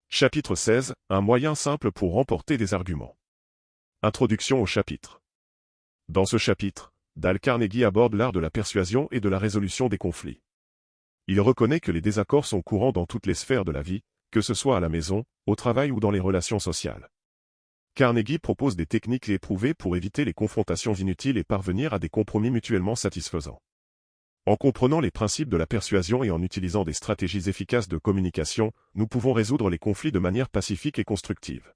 Chapitre 16, un moyen simple pour remporter des arguments. Introduction au chapitre. Dans ce chapitre, Dale Carnegie aborde l'art de la persuasion et de la résolution des conflits. Il reconnaît que les désaccords sont courants dans toutes les sphères de la vie, que ce soit à la maison, au travail ou dans les relations sociales. Carnegie propose des techniques éprouvées pour éviter les confrontations inutiles et parvenir à des compromis mutuellement satisfaisants. En comprenant les principes de la persuasion et en utilisant des stratégies efficaces de communication, nous pouvons résoudre les conflits de manière pacifique et constructive.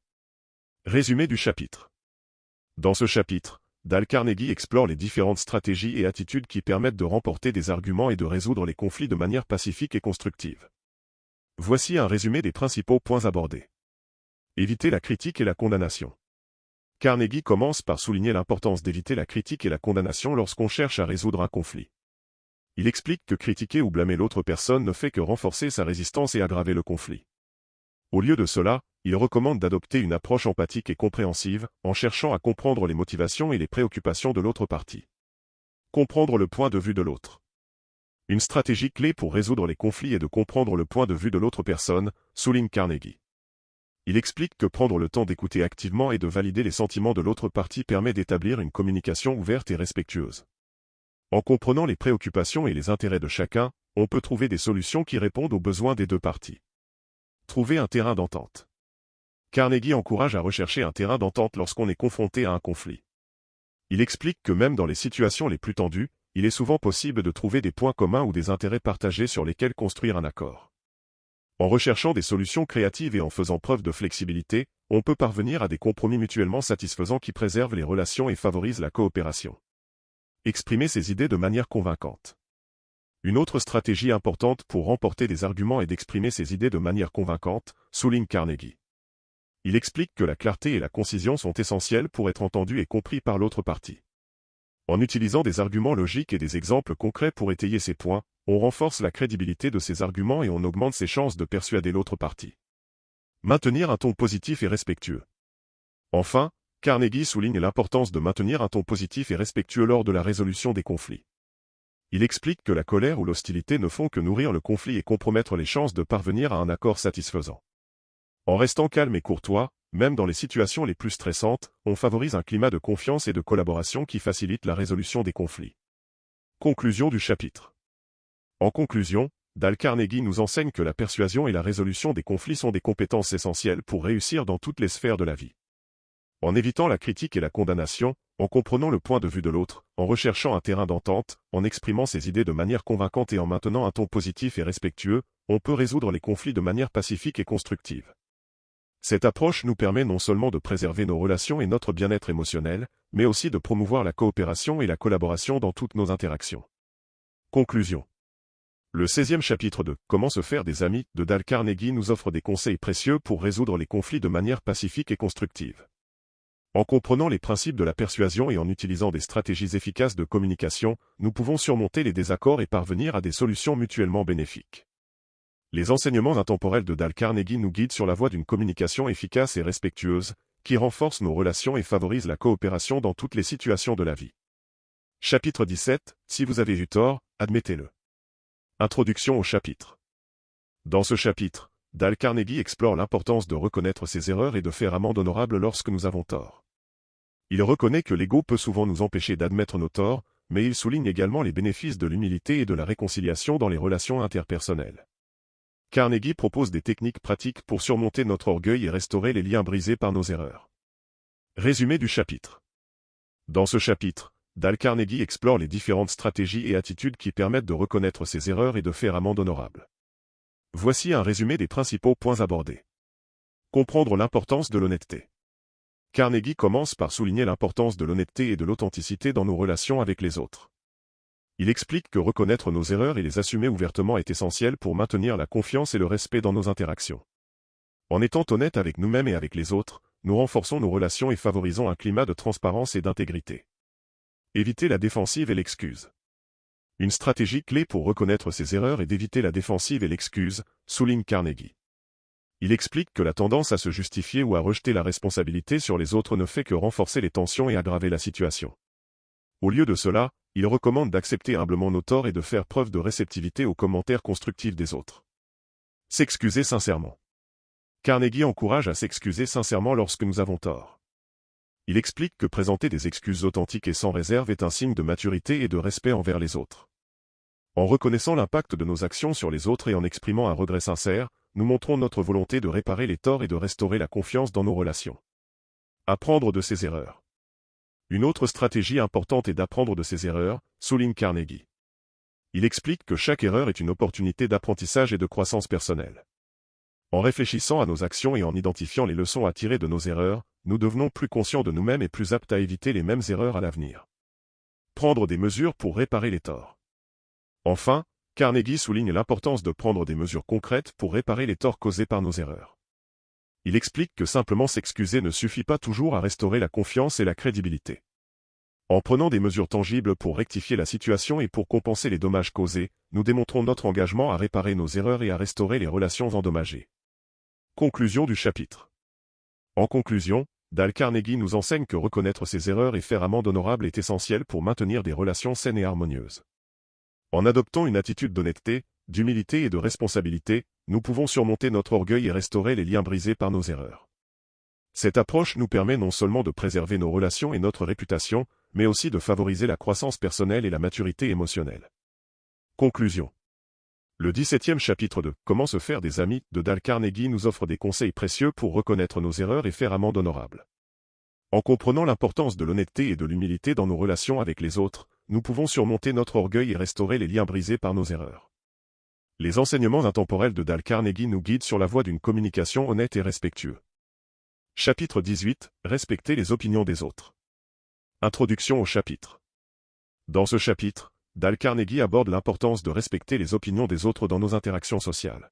Résumé du chapitre. Dans ce chapitre, Dale Carnegie explore les différentes stratégies et attitudes qui permettent de remporter des arguments et de résoudre les conflits de manière pacifique et constructive. Voici un résumé des principaux points abordés. Éviter la critique et la condamnation. Carnegie commence par souligner l'importance d'éviter la critique et la condamnation lorsqu'on cherche à résoudre un conflit. Il explique que critiquer ou blâmer l'autre personne ne fait que renforcer sa résistance et aggraver le conflit. Au lieu de cela, il recommande d'adopter une approche empathique et compréhensive, en cherchant à comprendre les motivations et les préoccupations de l'autre partie. Comprendre le point de vue de l'autre. Une stratégie clé pour résoudre les conflits est de comprendre le point de vue de l'autre personne, souligne Carnegie. Il explique que prendre le temps d'écouter activement et de valider les sentiments de l'autre partie permet d'établir une communication ouverte et respectueuse. En comprenant les préoccupations et les intérêts de chacun, on peut trouver des solutions qui répondent aux besoins des deux parties. Trouver un terrain d'entente. Carnegie encourage à rechercher un terrain d'entente lorsqu'on est confronté à un conflit. Il explique que même dans les situations les plus tendues, il est souvent possible de trouver des points communs ou des intérêts partagés sur lesquels construire un accord. En recherchant des solutions créatives et en faisant preuve de flexibilité, on peut parvenir à des compromis mutuellement satisfaisants qui préservent les relations et favorisent la coopération. Exprimer ses idées de manière convaincante. Une autre stratégie importante pour remporter des arguments est d'exprimer ses idées de manière convaincante, souligne Carnegie. Il explique que la clarté et la concision sont essentielles pour être entendus et compris par l'autre partie. En utilisant des arguments logiques et des exemples concrets pour étayer ses points, on renforce la crédibilité de ses arguments et on augmente ses chances de persuader l'autre partie. Maintenir un ton positif et respectueux. Enfin, Carnegie souligne l'importance de maintenir un ton positif et respectueux lors de la résolution des conflits. Il explique que la colère ou l'hostilité ne font que nourrir le conflit et compromettre les chances de parvenir à un accord satisfaisant. En restant calme et courtois, même dans les situations les plus stressantes, on favorise un climat de confiance et de collaboration qui facilite la résolution des conflits. Conclusion du chapitre. En conclusion, Dale Carnegie nous enseigne que la persuasion et la résolution des conflits sont des compétences essentielles pour réussir dans toutes les sphères de la vie. En évitant la critique et la condamnation, en comprenant le point de vue de l'autre, en recherchant un terrain d'entente, en exprimant ses idées de manière convaincante et en maintenant un ton positif et respectueux, on peut résoudre les conflits de manière pacifique et constructive. Cette approche nous permet non seulement de préserver nos relations et notre bien-être émotionnel, mais aussi de promouvoir la coopération et la collaboration dans toutes nos interactions. Conclusion. Le 16e chapitre de « Comment se faire des amis » de Dale Carnegie nous offre des conseils précieux pour résoudre les conflits de manière pacifique et constructive. En comprenant les principes de la persuasion et en utilisant des stratégies efficaces de communication, nous pouvons surmonter les désaccords et parvenir à des solutions mutuellement bénéfiques. Les enseignements intemporels de Dale Carnegie nous guident sur la voie d'une communication efficace et respectueuse, qui renforce nos relations et favorise la coopération dans toutes les situations de la vie. Chapitre 17. Si vous avez eu tort, admettez-le. Introduction au chapitre. Dans ce chapitre, Dale Carnegie explore l'importance de reconnaître ses erreurs et de faire amende honorable lorsque nous avons tort. Il reconnaît que l'ego peut souvent nous empêcher d'admettre nos torts, mais il souligne également les bénéfices de l'humilité et de la réconciliation dans les relations interpersonnelles. Carnegie propose des techniques pratiques pour surmonter notre orgueil et restaurer les liens brisés par nos erreurs. Résumé du chapitre. Dans ce chapitre, Dale Carnegie explore les différentes stratégies et attitudes qui permettent de reconnaître ses erreurs et de faire amende honorable. Voici un résumé des principaux points abordés. Comprendre l'importance de l'honnêteté. Carnegie commence par souligner l'importance de l'honnêteté et de l'authenticité dans nos relations avec les autres. Il explique que reconnaître nos erreurs et les assumer ouvertement est essentiel pour maintenir la confiance et le respect dans nos interactions. En étant honnête avec nous-mêmes et avec les autres, nous renforçons nos relations et favorisons un climat de transparence et d'intégrité. Éviter la défensive et l'excuse. Une stratégie clé pour reconnaître ses erreurs est d'éviter la défensive et l'excuse, souligne Carnegie. Il explique que la tendance à se justifier ou à rejeter la responsabilité sur les autres ne fait que renforcer les tensions et aggraver la situation. Au lieu de cela, il recommande d'accepter humblement nos torts et de faire preuve de réceptivité aux commentaires constructifs des autres. S'excuser sincèrement. Carnegie encourage à s'excuser sincèrement lorsque nous avons tort. Il explique que présenter des excuses authentiques et sans réserve est un signe de maturité et de respect envers les autres. En reconnaissant l'impact de nos actions sur les autres et en exprimant un regret sincère, nous montrons notre volonté de réparer les torts et de restaurer la confiance dans nos relations. Apprendre de ses erreurs. Une autre stratégie importante est d'apprendre de ses erreurs, souligne Carnegie. Il explique que chaque erreur est une opportunité d'apprentissage et de croissance personnelle. En réfléchissant à nos actions et en identifiant les leçons à tirer de nos erreurs, nous devenons plus conscients de nous-mêmes et plus aptes à éviter les mêmes erreurs à l'avenir. Prendre des mesures pour réparer les torts. Enfin, Carnegie souligne l'importance de prendre des mesures concrètes pour réparer les torts causés par nos erreurs. Il explique que simplement s'excuser ne suffit pas toujours à restaurer la confiance et la crédibilité. En prenant des mesures tangibles pour rectifier la situation et pour compenser les dommages causés, nous démontrons notre engagement à réparer nos erreurs et à restaurer les relations endommagées. Conclusion du chapitre. En conclusion, Dale Carnegie nous enseigne que reconnaître ses erreurs et faire amende honorable est essentiel pour maintenir des relations saines et harmonieuses. En adoptant une attitude d'honnêteté, d'humilité et de responsabilité, nous pouvons surmonter notre orgueil et restaurer les liens brisés par nos erreurs. Cette approche nous permet non seulement de préserver nos relations et notre réputation, mais aussi de favoriser la croissance personnelle et la maturité émotionnelle. Conclusion. Le 17e chapitre de « Comment se faire des amis » de Dale Carnegie nous offre des conseils précieux pour reconnaître nos erreurs et faire amende honorable. En comprenant l'importance de l'honnêteté et de l'humilité dans nos relations avec les autres, nous pouvons surmonter notre orgueil et restaurer les liens brisés par nos erreurs. Les enseignements intemporels de Dale Carnegie nous guident sur la voie d'une communication honnête et respectueuse. Chapitre 18 – Respecter les opinions des autres. Introduction au chapitre. Dans ce chapitre, Dale Carnegie aborde l'importance de respecter les opinions des autres dans nos interactions sociales.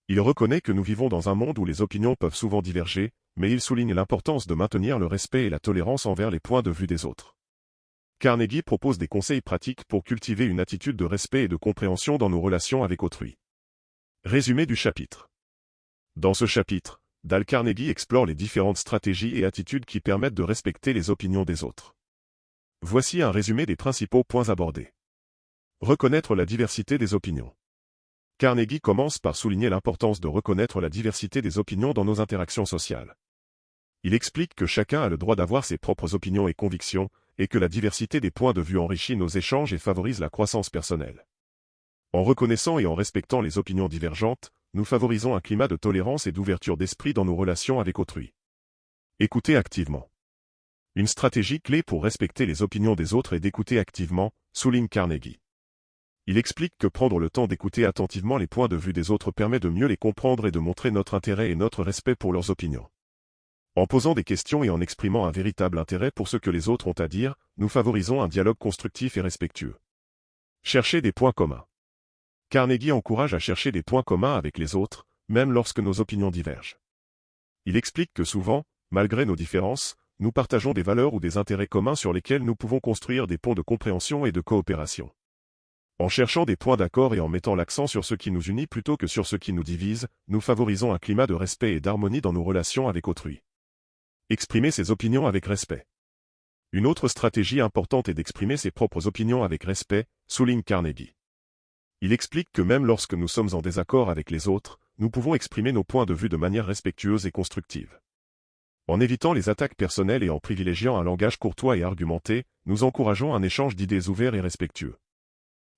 Il reconnaît que nous vivons dans un monde où les opinions peuvent souvent diverger, mais il souligne l'importance de maintenir le respect et la tolérance envers les points de vue des autres. Carnegie propose des conseils pratiques pour cultiver une attitude de respect et de compréhension dans nos relations avec autrui. Résumé du chapitre. Dans ce chapitre, Dale Carnegie explore les différentes stratégies et attitudes qui permettent de respecter les opinions des autres. Voici un résumé des principaux points abordés. Reconnaître la diversité des opinions. Carnegie commence par souligner l'importance de reconnaître la diversité des opinions dans nos interactions sociales. Il explique que chacun a le droit d'avoir ses propres opinions et convictions, et que la diversité des points de vue enrichit nos échanges et favorise la croissance personnelle. En reconnaissant et en respectant les opinions divergentes, nous favorisons un climat de tolérance et d'ouverture d'esprit dans nos relations avec autrui. Écouter activement. Une stratégie clé pour respecter les opinions des autres est d'écouter activement, souligne Carnegie. Il explique que prendre le temps d'écouter attentivement les points de vue des autres permet de mieux les comprendre et de montrer notre intérêt et notre respect pour leurs opinions. En posant des questions et en exprimant un véritable intérêt pour ce que les autres ont à dire, nous favorisons un dialogue constructif et respectueux. Chercher des points communs. Carnegie encourage à chercher des points communs avec les autres, même lorsque nos opinions divergent. Il explique que souvent, malgré nos différences, nous partageons des valeurs ou des intérêts communs sur lesquels nous pouvons construire des ponts de compréhension et de coopération. En cherchant des points d'accord et en mettant l'accent sur ce qui nous unit plutôt que sur ce qui nous divise, nous favorisons un climat de respect et d'harmonie dans nos relations avec autrui. Exprimer ses opinions avec respect. Une autre stratégie importante est d'exprimer ses propres opinions avec respect, souligne Carnegie. Il explique que même lorsque nous sommes en désaccord avec les autres, nous pouvons exprimer nos points de vue de manière respectueuse et constructive. En évitant les attaques personnelles et en privilégiant un langage courtois et argumenté, nous encourageons un échange d'idées ouvert et respectueux.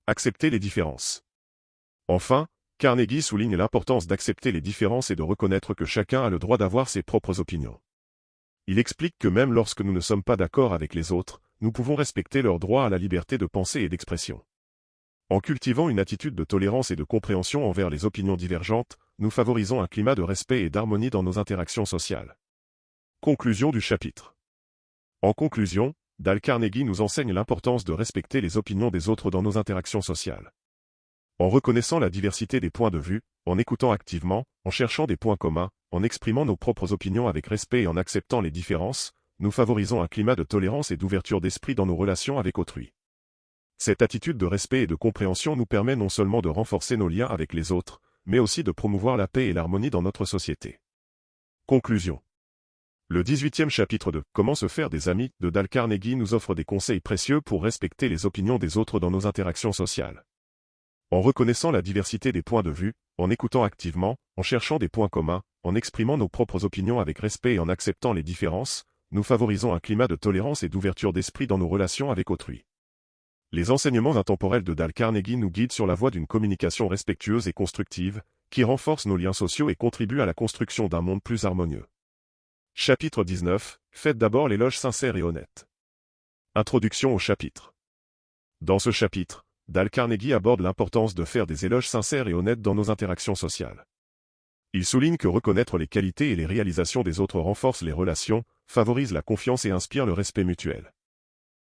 Accepter les différences. Enfin, Carnegie souligne l'importance d'accepter les différences et de reconnaître que chacun a le droit d'avoir ses propres opinions. Il explique que même lorsque nous ne sommes pas d'accord avec les autres, nous pouvons respecter leur droit à la liberté de pensée et d'expression. En cultivant une attitude de tolérance et de compréhension envers les opinions divergentes, nous favorisons un climat de respect et d'harmonie dans nos interactions sociales. Conclusion du chapitre. En conclusion, Dale Carnegie nous enseigne l'importance de respecter les opinions des autres dans nos interactions sociales. En reconnaissant la diversité des points de vue, en écoutant activement, en cherchant des points communs, en exprimant nos propres opinions avec respect et en acceptant les différences, nous favorisons un climat de tolérance et d'ouverture d'esprit dans nos relations avec autrui. Cette attitude de respect et de compréhension nous permet non seulement de renforcer nos liens avec les autres, mais aussi de promouvoir la paix et l'harmonie dans notre société. Conclusion. Le 18e chapitre de « Comment se faire des amis » de Dale Carnegie nous offre des conseils précieux pour respecter les opinions des autres dans nos interactions sociales. En reconnaissant la diversité des points de vue, en écoutant activement, en cherchant des points communs, en exprimant nos propres opinions avec respect et en acceptant les différences, nous favorisons un climat de tolérance et d'ouverture d'esprit dans nos relations avec autrui. Les enseignements intemporels de Dale Carnegie nous guident sur la voie d'une communication respectueuse et constructive, qui renforce nos liens sociaux et contribue à la construction d'un monde plus harmonieux. Chapitre 19. Faites d'abord l'éloge sincère et honnête. Introduction au chapitre. Dans ce chapitre, Dale Carnegie aborde l'importance de faire des éloges sincères et honnêtes dans nos interactions sociales. Il souligne que reconnaître les qualités et les réalisations des autres renforce les relations, favorise la confiance et inspire le respect mutuel.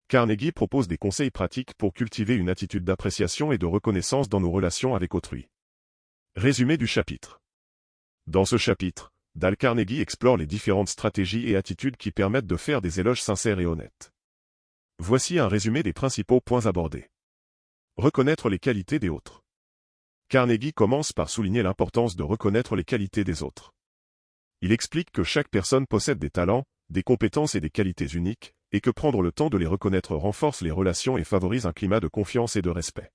Carnegie propose des conseils pratiques pour cultiver une attitude d'appréciation et de reconnaissance dans nos relations avec autrui. Résumé du chapitre. Dans ce chapitre, Dale Carnegie explore les différentes stratégies et attitudes qui permettent de faire des éloges sincères et honnêtes. Voici un résumé des principaux points abordés. Reconnaître les qualités des autres. Carnegie commence par souligner l'importance de reconnaître les qualités des autres. Il explique que chaque personne possède des talents, des compétences et des qualités uniques, et que prendre le temps de les reconnaître renforce les relations et favorise un climat de confiance et de respect.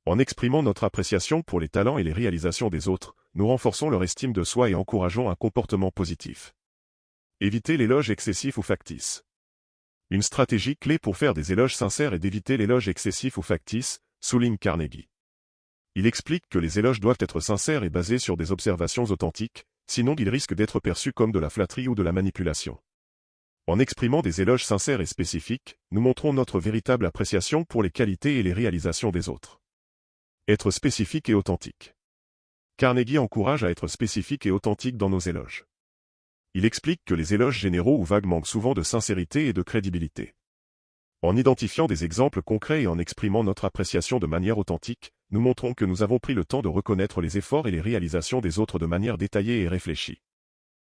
En exprimant notre appréciation pour les talents et les réalisations des autres, nous renforçons leur estime de soi et encourageons un comportement positif. Éviter l'éloge excessif ou factice. Une stratégie clé pour faire des éloges sincères est d'éviter l'éloge excessif ou factice, souligne Carnegie. Il explique que les éloges doivent être sincères et basés sur des observations authentiques, sinon ils risquent d'être perçus comme de la flatterie ou de la manipulation. En exprimant des éloges sincères et spécifiques, nous montrons notre véritable appréciation pour les qualités et les réalisations des autres. Être spécifique et authentique. Carnegie encourage à être spécifique et authentique dans nos éloges. Il explique que les éloges généraux ou vagues manquent souvent de sincérité et de crédibilité. En identifiant des exemples concrets et en exprimant notre appréciation de manière authentique, nous montrons que nous avons pris le temps de reconnaître les efforts et les réalisations des autres de manière détaillée et réfléchie.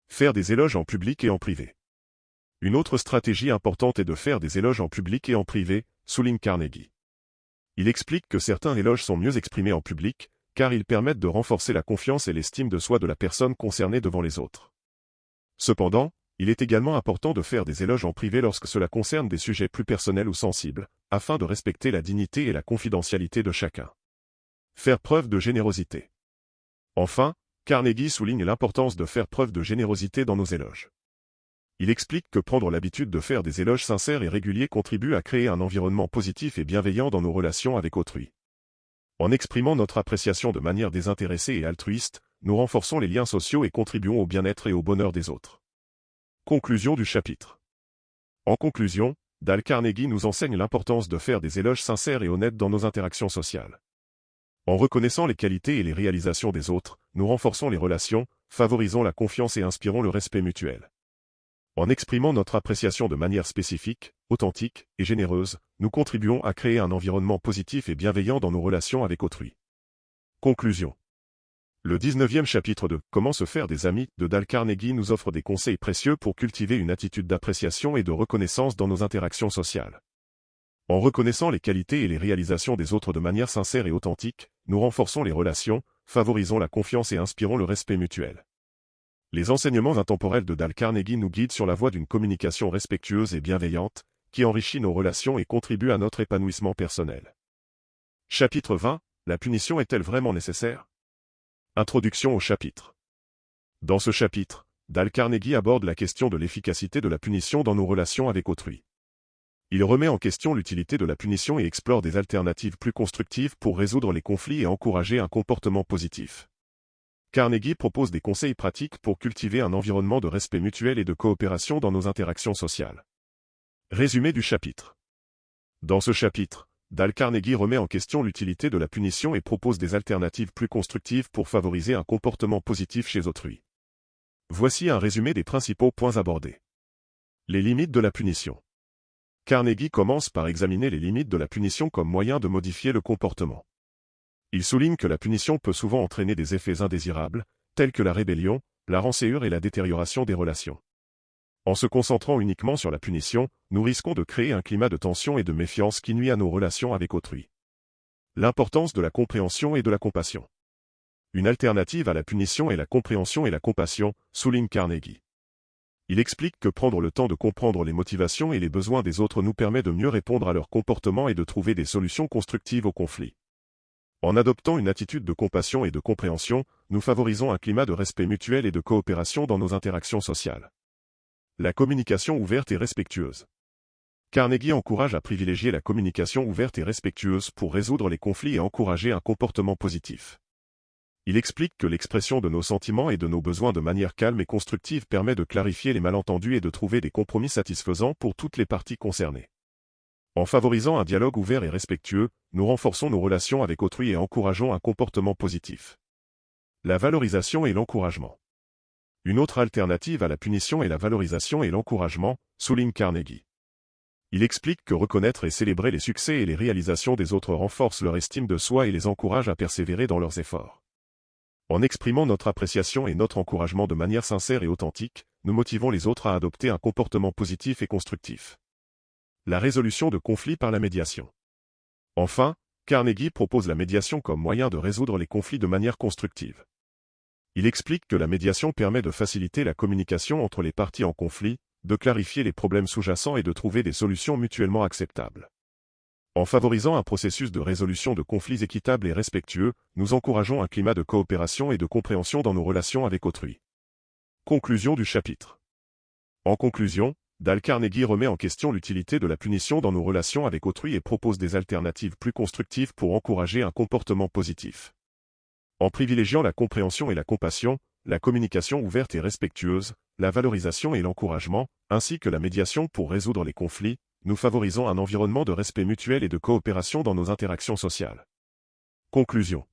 Faire des éloges en public et en privé. Une autre stratégie importante est de faire des éloges en public et en privé, souligne Carnegie. Il explique que certains éloges sont mieux exprimés en public, car ils permettent de renforcer la confiance et l'estime de soi de la personne concernée devant les autres. Cependant, il est également important de faire des éloges en privé lorsque cela concerne des sujets plus personnels ou sensibles, afin de respecter la dignité et la confidentialité de chacun. Faire preuve de générosité. Enfin, Carnegie souligne l'importance de faire preuve de générosité dans nos éloges. Il explique que prendre l'habitude de faire des éloges sincères et réguliers contribue à créer un environnement positif et bienveillant dans nos relations avec autrui. En exprimant notre appréciation de manière désintéressée et altruiste, nous renforçons les liens sociaux et contribuons au bien-être et au bonheur des autres. Conclusion du chapitre. En conclusion, Dale Carnegie nous enseigne l'importance de faire des éloges sincères et honnêtes dans nos interactions sociales. En reconnaissant les qualités et les réalisations des autres, nous renforçons les relations, favorisons la confiance et inspirons le respect mutuel. En exprimant notre appréciation de manière spécifique, authentique et généreuse, nous contribuons à créer un environnement positif et bienveillant dans nos relations avec autrui. Conclusion. Le 19e chapitre de « Comment se faire des amis » de Dale Carnegie nous offre des conseils précieux pour cultiver une attitude d'appréciation et de reconnaissance dans nos interactions sociales. En reconnaissant les qualités et les réalisations des autres de manière sincère et authentique, nous renforçons les relations, favorisons la confiance et inspirons le respect mutuel. Les enseignements intemporels de Dale Carnegie nous guident sur la voie d'une communication respectueuse et bienveillante, qui enrichit nos relations et contribue à notre épanouissement personnel. Chapitre 20. La punition est-elle vraiment nécessaire? Introduction au chapitre. Dans ce chapitre, Dale Carnegie aborde la question de l'efficacité de la punition dans nos relations avec autrui. Il remet en question l'utilité de la punition et explore des alternatives plus constructives pour résoudre les conflits et encourager un comportement positif. Carnegie propose des conseils pratiques pour cultiver un environnement de respect mutuel et de coopération dans nos interactions sociales. Résumé du chapitre. Dans ce chapitre, Dale Carnegie remet en question l'utilité de la punition et propose des alternatives plus constructives pour favoriser un comportement positif chez autrui. Voici un résumé des principaux points abordés. Les limites de la punition. Carnegie commence par examiner les limites de la punition comme moyen de modifier le comportement. Il souligne que la punition peut souvent entraîner des effets indésirables, tels que la rébellion, la rancœur et la détérioration des relations. En se concentrant uniquement sur la punition, nous risquons de créer un climat de tension et de méfiance qui nuit à nos relations avec autrui. L'importance de la compréhension et de la compassion. Une alternative à la punition est la compréhension et la compassion, souligne Carnegie. Il explique que prendre le temps de comprendre les motivations et les besoins des autres nous permet de mieux répondre à leur comportement et de trouver des solutions constructives aux conflits. En adoptant une attitude de compassion et de compréhension, nous favorisons un climat de respect mutuel et de coopération dans nos interactions sociales. La communication ouverte et respectueuse. Carnegie encourage à privilégier la communication ouverte et respectueuse pour résoudre les conflits et encourager un comportement positif. Il explique que l'expression de nos sentiments et de nos besoins de manière calme et constructive permet de clarifier les malentendus et de trouver des compromis satisfaisants pour toutes les parties concernées. En favorisant un dialogue ouvert et respectueux, nous renforçons nos relations avec autrui et encourageons un comportement positif. La valorisation et l'encouragement. Une autre alternative à la punition est la valorisation et l'encouragement, souligne Carnegie. Il explique que reconnaître et célébrer les succès et les réalisations des autres renforce leur estime de soi et les encourage à persévérer dans leurs efforts. En exprimant notre appréciation et notre encouragement de manière sincère et authentique, nous motivons les autres à adopter un comportement positif et constructif. La résolution de conflits par la médiation. Enfin, Carnegie propose la médiation comme moyen de résoudre les conflits de manière constructive. Il explique que la médiation permet de faciliter la communication entre les parties en conflit, de clarifier les problèmes sous-jacents et de trouver des solutions mutuellement acceptables. En favorisant un processus de résolution de conflits équitable et respectueux, nous encourageons un climat de coopération et de compréhension dans nos relations avec autrui. Conclusion du chapitre. En conclusion, Dale Carnegie remet en question l'utilité de la punition dans nos relations avec autrui et propose des alternatives plus constructives pour encourager un comportement positif. En privilégiant la compréhension et la compassion, la communication ouverte et respectueuse, la valorisation et l'encouragement, ainsi que la médiation pour résoudre les conflits, nous favorisons un environnement de respect mutuel et de coopération dans nos interactions sociales. Conclusion.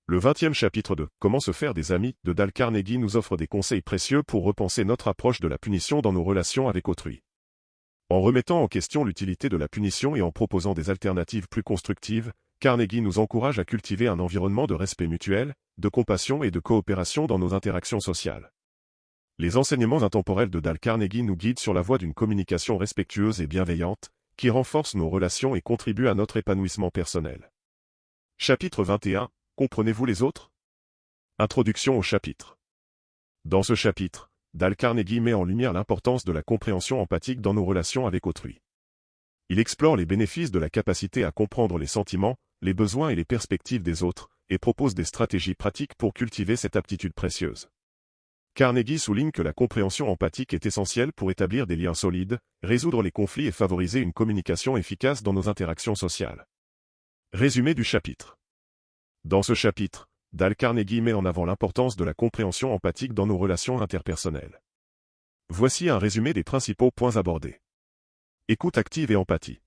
Le 20e chapitre de « Comment se faire des amis » de Dale Carnegie nous offre des conseils précieux pour repenser notre approche de la punition dans nos relations avec autrui. En remettant en question l'utilité de la punition et en proposant des alternatives plus constructives, Carnegie nous encourage à cultiver un environnement de respect mutuel, de compassion et de coopération dans nos interactions sociales. Les enseignements intemporels de Dale Carnegie nous guident sur la voie d'une communication respectueuse et bienveillante, qui renforce nos relations et contribue à notre épanouissement personnel. Chapitre 21. Comprenez-vous les autres? Introduction au chapitre. Dans ce chapitre, Dale Carnegie met en lumière l'importance de la compréhension empathique dans nos relations avec autrui. Il explore les bénéfices de la capacité à comprendre les sentiments, les besoins et les perspectives des autres, et propose des stratégies pratiques pour cultiver cette aptitude précieuse. Carnegie souligne que la compréhension empathique est essentielle pour établir des liens solides, résoudre les conflits et favoriser une communication efficace dans nos interactions sociales. Résumé du chapitre. Dans ce chapitre, Dale Carnegie met en avant l'importance de la compréhension empathique dans nos relations interpersonnelles. Voici un résumé des principaux points abordés. Écoute active et empathie.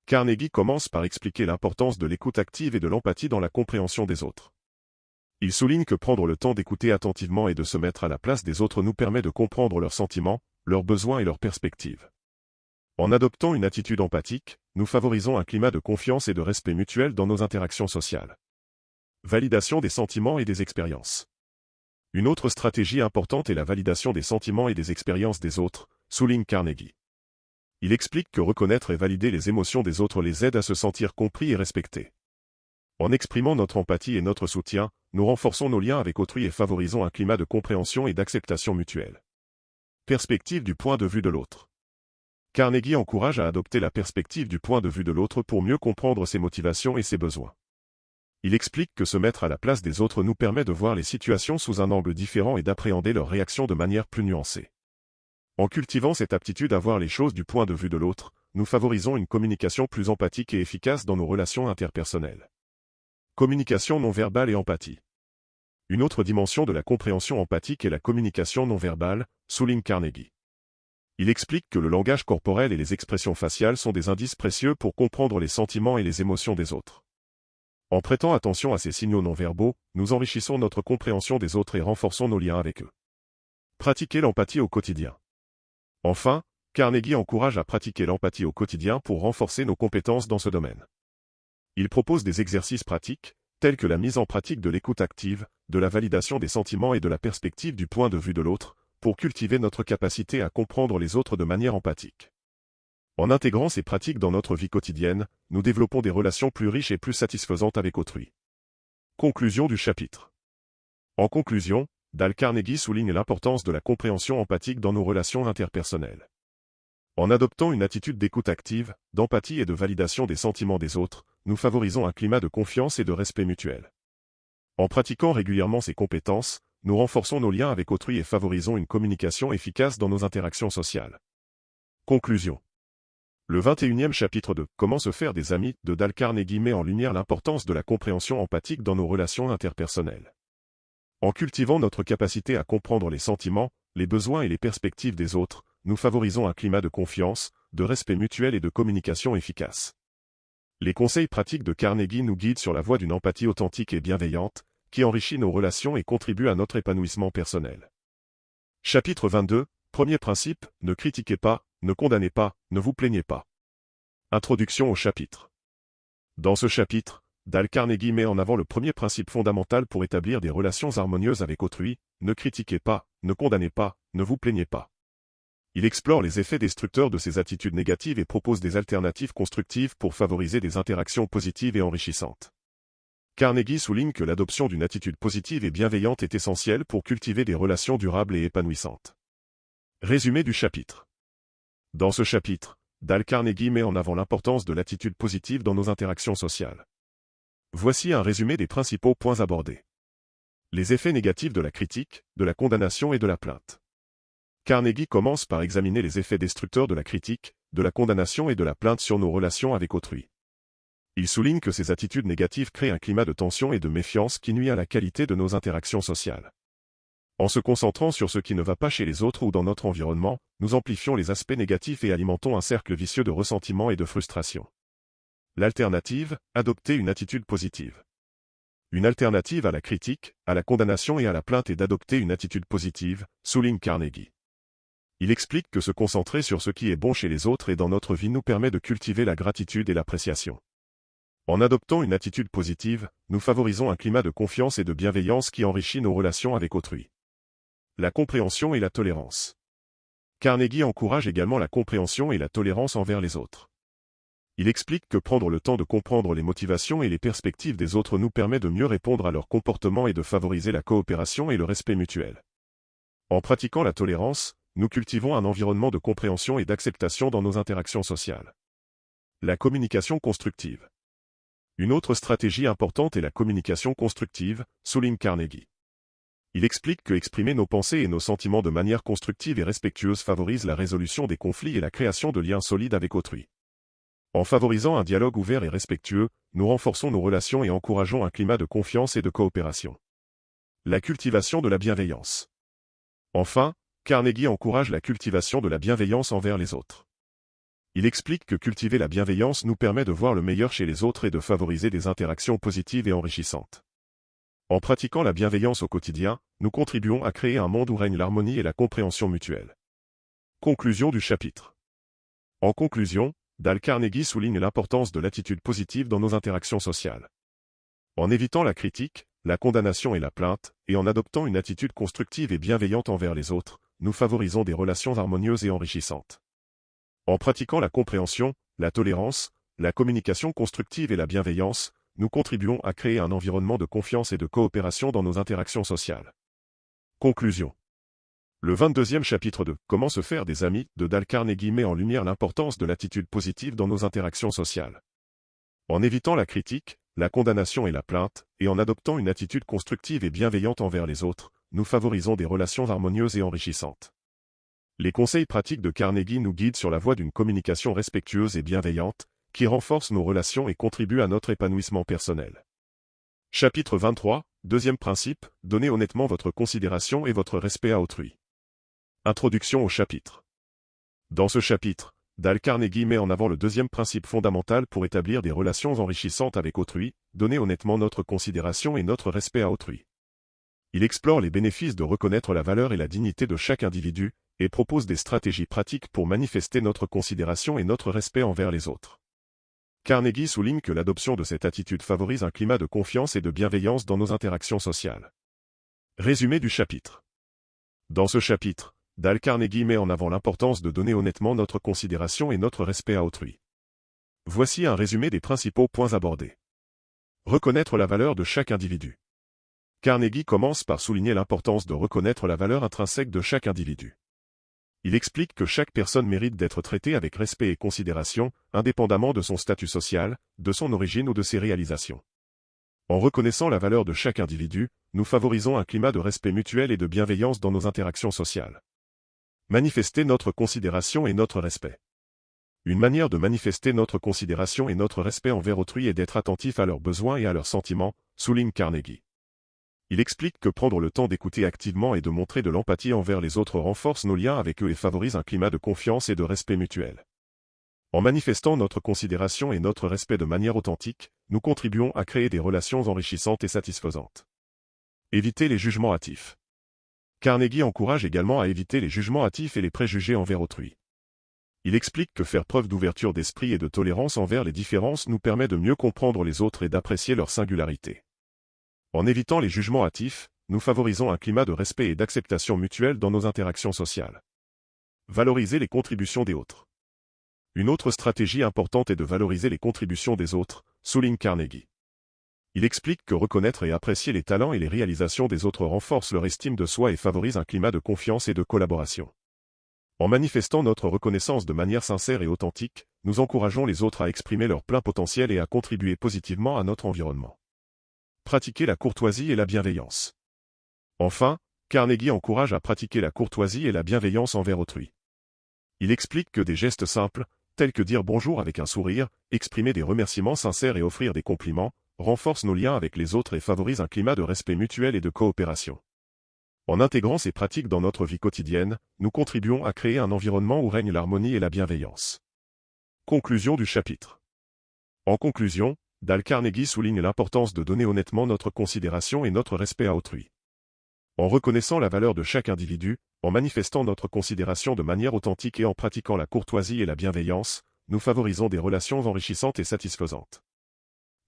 Carnegie commence par expliquer l'importance de l'écoute active et de l'empathie dans la compréhension des autres. Il souligne que prendre le temps d'écouter attentivement et de se mettre à la place des autres nous permet de comprendre leurs sentiments, leurs besoins et leurs perspectives. En adoptant une attitude empathique, nous favorisons un climat de confiance et de respect mutuel dans nos interactions sociales. Validation des sentiments et des expériences. Une autre stratégie importante est la validation des sentiments et des expériences des autres, souligne Carnegie. Il explique que reconnaître et valider les émotions des autres les aide à se sentir compris et respectés. En exprimant notre empathie et notre soutien, nous renforçons nos liens avec autrui et favorisons un climat de compréhension et d'acceptation mutuelle. Perspective du point de vue de l'autre. Carnegie encourage à adopter la perspective du point de vue de l'autre pour mieux comprendre ses motivations et ses besoins. Il explique que se mettre à la place des autres nous permet de voir les situations sous un angle différent et d'appréhender leurs réactions de manière plus nuancée. En cultivant cette aptitude à voir les choses du point de vue de l'autre, nous favorisons une communication plus empathique et efficace dans nos relations interpersonnelles. Communication non verbale et empathie. Une autre dimension de la compréhension empathique est la communication non verbale, souligne Carnegie. Il explique que le langage corporel et les expressions faciales sont des indices précieux pour comprendre les sentiments et les émotions des autres. En prêtant attention à ces signaux non-verbaux, nous enrichissons notre compréhension des autres et renforçons nos liens avec eux. Pratiquer l'empathie au quotidien. Enfin, Carnegie encourage à pratiquer l'empathie au quotidien pour renforcer nos compétences dans ce domaine. Il propose des exercices pratiques, tels que la mise en pratique de l'écoute active, de la validation des sentiments et de la perspective du point de vue de l'autre, pour cultiver notre capacité à comprendre les autres de manière empathique. En intégrant ces pratiques dans notre vie quotidienne, nous développons des relations plus riches et plus satisfaisantes avec autrui. Conclusion du chapitre. En conclusion, Dale Carnegie souligne l'importance de la compréhension empathique dans nos relations interpersonnelles. En adoptant une attitude d'écoute active, d'empathie et de validation des sentiments des autres, nous favorisons un climat de confiance et de respect mutuel. En pratiquant régulièrement ces compétences, nous renforçons nos liens avec autrui et favorisons une communication efficace dans nos interactions sociales. Conclusion. Le 21e chapitre de « Comment se faire des amis » de Dale Carnegie met en lumière l'importance de la compréhension empathique dans nos relations interpersonnelles. En cultivant notre capacité à comprendre les sentiments, les besoins et les perspectives des autres, nous favorisons un climat de confiance, de respect mutuel et de communication efficace. Les conseils pratiques de Carnegie nous guident sur la voie d'une empathie authentique et bienveillante, qui enrichit nos relations et contribue à notre épanouissement personnel. Chapitre 22. Premier principe, ne critiquez pas, ne condamnez pas, ne vous plaignez pas. Introduction au chapitre. Dans ce chapitre, Dale Carnegie met en avant le premier principe fondamental pour établir des relations harmonieuses avec autrui, ne critiquez pas, ne condamnez pas, ne vous plaignez pas. Il explore les effets destructeurs de ces attitudes négatives et propose des alternatives constructives pour favoriser des interactions positives et enrichissantes. Carnegie souligne que l'adoption d'une attitude positive et bienveillante est essentielle pour cultiver des relations durables et épanouissantes. Résumé du chapitre. Dans ce chapitre, Dale Carnegie met en avant l'importance de l'attitude positive dans nos interactions sociales. Voici un résumé des principaux points abordés. Les effets négatifs de la critique, de la condamnation et de la plainte. Carnegie commence par examiner les effets destructeurs de la critique, de la condamnation et de la plainte sur nos relations avec autrui. Il souligne que ces attitudes négatives créent un climat de tension et de méfiance qui nuit à la qualité de nos interactions sociales. En se concentrant sur ce qui ne va pas chez les autres ou dans notre environnement, nous amplifions les aspects négatifs et alimentons un cercle vicieux de ressentiment et de frustration. L'alternative, adopter une attitude positive. Une alternative à la critique, à la condamnation et à la plainte est d'adopter une attitude positive, souligne Carnegie. Il explique que se concentrer sur ce qui est bon chez les autres et dans notre vie nous permet de cultiver la gratitude et l'appréciation. En adoptant une attitude positive, nous favorisons un climat de confiance et de bienveillance qui enrichit nos relations avec autrui. La compréhension et la tolérance. Carnegie encourage également la compréhension et la tolérance envers les autres. Il explique que prendre le temps de comprendre les motivations et les perspectives des autres nous permet de mieux répondre à leurs comportements et de favoriser la coopération et le respect mutuel. En pratiquant la tolérance, nous cultivons un environnement de compréhension et d'acceptation dans nos interactions sociales. La communication constructive. Une autre stratégie importante est la communication constructive, souligne Carnegie. Il explique que exprimer nos pensées et nos sentiments de manière constructive et respectueuse favorise la résolution des conflits et la création de liens solides avec autrui. En favorisant un dialogue ouvert et respectueux, nous renforçons nos relations et encourageons un climat de confiance et de coopération. La cultivation de la bienveillance. Enfin, Carnegie encourage la cultivation de la bienveillance envers les autres. Il explique que cultiver la bienveillance nous permet de voir le meilleur chez les autres et de favoriser des interactions positives et enrichissantes. En pratiquant la bienveillance au quotidien, nous contribuons à créer un monde où règne l'harmonie et la compréhension mutuelle. Conclusion du chapitre. En conclusion, Dale Carnegie souligne l'importance de l'attitude positive dans nos interactions sociales. En évitant la critique, la condamnation et la plainte, et en adoptant une attitude constructive et bienveillante envers les autres, nous favorisons des relations harmonieuses et enrichissantes. En pratiquant la compréhension, la tolérance, la communication constructive et la bienveillance, nous contribuons à créer un environnement de confiance et de coopération dans nos interactions sociales. Conclusion. Le 22e chapitre de « Comment se faire des amis » de Dale Carnegie met en lumière l'importance de l'attitude positive dans nos interactions sociales. En évitant la critique, la condamnation et la plainte, et en adoptant une attitude constructive et bienveillante envers les autres, nous favorisons des relations harmonieuses et enrichissantes. Les conseils pratiques de Carnegie nous guident sur la voie d'une communication respectueuse et bienveillante, qui renforce nos relations et contribue à notre épanouissement personnel. Chapitre 23, deuxième principe, donnez honnêtement votre considération et votre respect à autrui. Introduction au chapitre. Dans ce chapitre, Dale Carnegie met en avant le deuxième principe fondamental pour établir des relations enrichissantes avec autrui, donner honnêtement notre considération et notre respect à autrui. Il explore les bénéfices de reconnaître la valeur et la dignité de chaque individu, et propose des stratégies pratiques pour manifester notre considération et notre respect envers les autres. Carnegie souligne que l'adoption de cette attitude favorise un climat de confiance et de bienveillance dans nos interactions sociales. Résumé du chapitre. Dans ce chapitre, Dale Carnegie met en avant l'importance de donner honnêtement notre considération et notre respect à autrui. Voici un résumé des principaux points abordés. Reconnaître la valeur de chaque individu. Carnegie commence par souligner l'importance de reconnaître la valeur intrinsèque de chaque individu. Il explique que chaque personne mérite d'être traitée avec respect et considération, indépendamment de son statut social, de son origine ou de ses réalisations. En reconnaissant la valeur de chaque individu, nous favorisons un climat de respect mutuel et de bienveillance dans nos interactions sociales. Manifester notre considération et notre respect. Une manière de manifester notre considération et notre respect envers autrui est d'être attentif à leurs besoins et à leurs sentiments, souligne Carnegie. Il explique que prendre le temps d'écouter activement et de montrer de l'empathie envers les autres renforce nos liens avec eux et favorise un climat de confiance et de respect mutuel. En manifestant notre considération et notre respect de manière authentique, nous contribuons à créer des relations enrichissantes et satisfaisantes. Éviter les jugements hâtifs. Carnegie encourage également à éviter les jugements hâtifs et les préjugés envers autrui. Il explique que faire preuve d'ouverture d'esprit et de tolérance envers les différences nous permet de mieux comprendre les autres et d'apprécier leur singularité. En évitant les jugements hâtifs, nous favorisons un climat de respect et d'acceptation mutuelle dans nos interactions sociales. Valoriser les contributions des autres. Une autre stratégie importante est de valoriser les contributions des autres, souligne Carnegie. Il explique que reconnaître et apprécier les talents et les réalisations des autres renforce leur estime de soi et favorise un climat de confiance et de collaboration. En manifestant notre reconnaissance de manière sincère et authentique, nous encourageons les autres à exprimer leur plein potentiel et à contribuer positivement à notre environnement. Pratiquer la courtoisie et la bienveillance. Enfin, Carnegie encourage à pratiquer la courtoisie et la bienveillance envers autrui. Il explique que des gestes simples, tels que dire bonjour avec un sourire, exprimer des remerciements sincères et offrir des compliments, renforcent nos liens avec les autres et favorisent un climat de respect mutuel et de coopération. En intégrant ces pratiques dans notre vie quotidienne, nous contribuons à créer un environnement où règne l'harmonie et la bienveillance. Conclusion du chapitre. En conclusion, Dale Carnegie souligne l'importance de donner honnêtement notre considération et notre respect à autrui. En reconnaissant la valeur de chaque individu, en manifestant notre considération de manière authentique et en pratiquant la courtoisie et la bienveillance, nous favorisons des relations enrichissantes et satisfaisantes.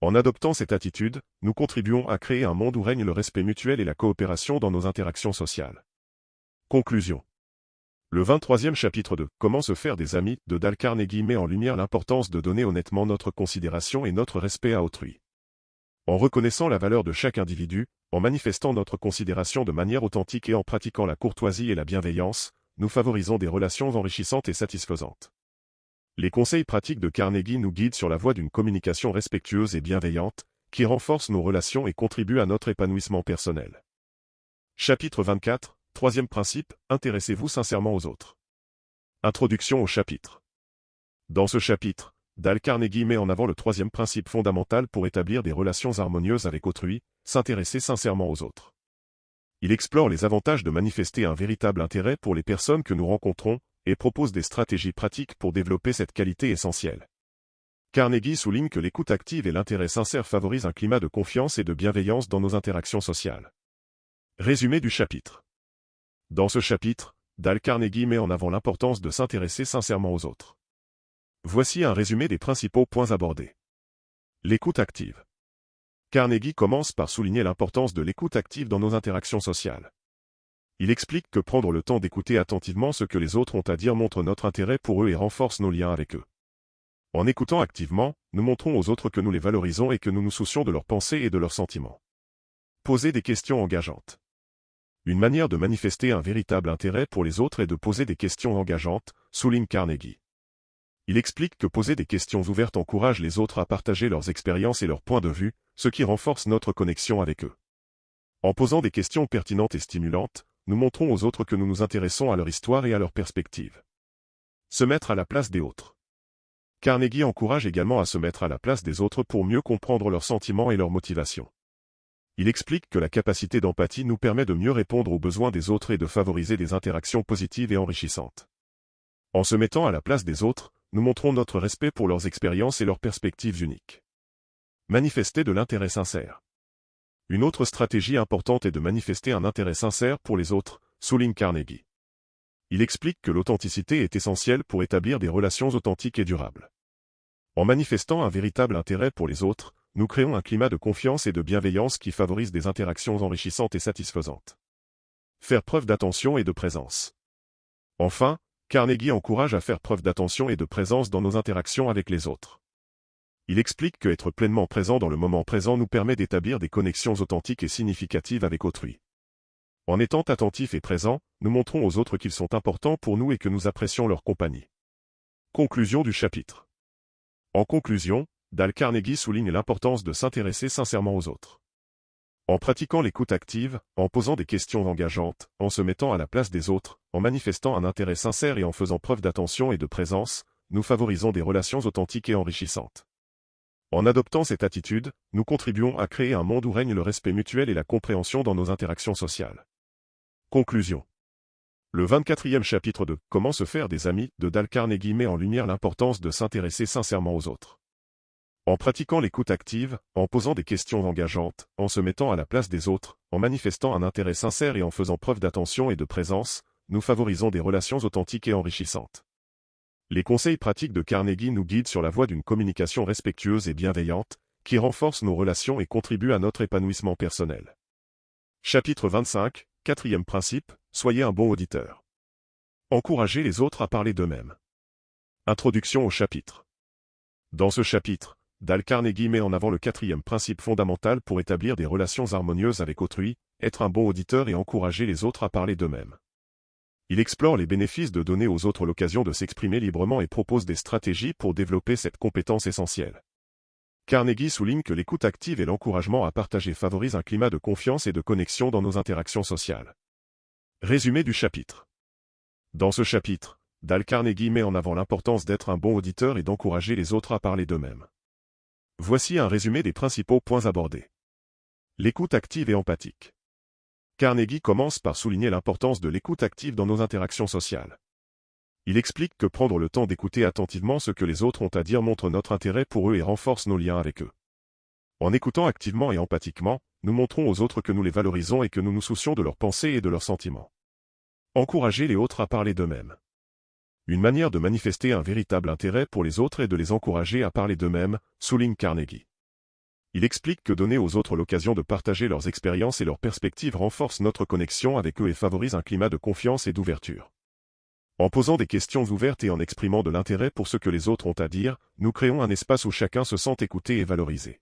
En adoptant cette attitude, nous contribuons à créer un monde où règne le respect mutuel et la coopération dans nos interactions sociales. Conclusion. Le 23e chapitre de « Comment se faire des amis » de Dale Carnegie met en lumière l'importance de donner honnêtement notre considération et notre respect à autrui. En reconnaissant la valeur de chaque individu, en manifestant notre considération de manière authentique et en pratiquant la courtoisie et la bienveillance, nous favorisons des relations enrichissantes et satisfaisantes. Les conseils pratiques de Carnegie nous guident sur la voie d'une communication respectueuse et bienveillante, qui renforce nos relations et contribue à notre épanouissement personnel. Chapitre 24. Troisième principe, intéressez-vous sincèrement aux autres. Introduction au chapitre. Dans ce chapitre, Dale Carnegie met en avant le troisième principe fondamental pour établir des relations harmonieuses avec autrui, s'intéresser sincèrement aux autres. Il explore les avantages de manifester un véritable intérêt pour les personnes que nous rencontrons, et propose des stratégies pratiques pour développer cette qualité essentielle. Carnegie souligne que l'écoute active et l'intérêt sincère favorisent un climat de confiance et de bienveillance dans nos interactions sociales. Résumé du chapitre. Dans ce chapitre, Dale Carnegie met en avant l'importance de s'intéresser sincèrement aux autres. Voici un résumé des principaux points abordés. L'écoute active. Carnegie commence par souligner l'importance de l'écoute active dans nos interactions sociales. Il explique que prendre le temps d'écouter attentivement ce que les autres ont à dire montre notre intérêt pour eux et renforce nos liens avec eux. En écoutant activement, nous montrons aux autres que nous les valorisons et que nous nous soucions de leurs pensées et de leurs sentiments. Poser des questions engageantes. Une manière de manifester un véritable intérêt pour les autres est de poser des questions engageantes, souligne Carnegie. Il explique que poser des questions ouvertes encourage les autres à partager leurs expériences et leurs points de vue, ce qui renforce notre connexion avec eux. En posant des questions pertinentes et stimulantes, nous montrons aux autres que nous nous intéressons à leur histoire et à leurs perspectives. Se mettre à la place des autres. Carnegie encourage également à se mettre à la place des autres pour mieux comprendre leurs sentiments et leurs motivations. Il explique que la capacité d'empathie nous permet de mieux répondre aux besoins des autres et de favoriser des interactions positives et enrichissantes. En se mettant à la place des autres, nous montrons notre respect pour leurs expériences et leurs perspectives uniques. Manifester de l'intérêt sincère. Une autre stratégie importante est de manifester un intérêt sincère pour les autres, souligne Carnegie. Il explique que l'authenticité est essentielle pour établir des relations authentiques et durables. En manifestant un véritable intérêt pour les autres, nous créons un climat de confiance et de bienveillance qui favorise des interactions enrichissantes et satisfaisantes. Faire preuve d'attention et de présence. Enfin, Carnegie encourage à faire preuve d'attention et de présence dans nos interactions avec les autres. Il explique que être pleinement présent dans le moment présent nous permet d'établir des connexions authentiques et significatives avec autrui. En étant attentifs et présents, nous montrons aux autres qu'ils sont importants pour nous et que nous apprécions leur compagnie. Conclusion du chapitre. En conclusion, Dale Carnegie souligne l'importance de s'intéresser sincèrement aux autres. En pratiquant l'écoute active, en posant des questions engageantes, en se mettant à la place des autres, en manifestant un intérêt sincère et en faisant preuve d'attention et de présence, nous favorisons des relations authentiques et enrichissantes. En adoptant cette attitude, nous contribuons à créer un monde où règne le respect mutuel et la compréhension dans nos interactions sociales. Conclusion. Le 24e chapitre de « Comment se faire des amis » de Dale Carnegie met en lumière l'importance de s'intéresser sincèrement aux autres. En pratiquant l'écoute active, en posant des questions engageantes, en se mettant à la place des autres, en manifestant un intérêt sincère et en faisant preuve d'attention et de présence, nous favorisons des relations authentiques et enrichissantes. Les conseils pratiques de Carnegie nous guident sur la voie d'une communication respectueuse et bienveillante, qui renforce nos relations et contribue à notre épanouissement personnel. Chapitre 25, 4e principe, soyez un bon auditeur. Encouragez les autres à parler d'eux-mêmes. Introduction au chapitre. Dans ce chapitre, Dale Carnegie met en avant le 4e principe fondamental pour établir des relations harmonieuses avec autrui, être un bon auditeur et encourager les autres à parler d'eux-mêmes. Il explore les bénéfices de donner aux autres l'occasion de s'exprimer librement et propose des stratégies pour développer cette compétence essentielle. Carnegie souligne que l'écoute active et l'encouragement à partager favorisent un climat de confiance et de connexion dans nos interactions sociales. Résumé du chapitre. Dans ce chapitre, Dale Carnegie met en avant l'importance d'être un bon auditeur et d'encourager les autres à parler d'eux-mêmes. Voici un résumé des principaux points abordés. L'écoute active et empathique. Carnegie commence par souligner l'importance de l'écoute active dans nos interactions sociales. Il explique que prendre le temps d'écouter attentivement ce que les autres ont à dire montre notre intérêt pour eux et renforce nos liens avec eux. En écoutant activement et empathiquement, nous montrons aux autres que nous les valorisons et que nous nous soucions de leurs pensées et de leurs sentiments. Encourager les autres à parler d'eux-mêmes. Une manière de manifester un véritable intérêt pour les autres est de les encourager à parler d'eux-mêmes, souligne Carnegie. Il explique que donner aux autres l'occasion de partager leurs expériences et leurs perspectives renforce notre connexion avec eux et favorise un climat de confiance et d'ouverture. En posant des questions ouvertes et en exprimant de l'intérêt pour ce que les autres ont à dire, nous créons un espace où chacun se sent écouté et valorisé.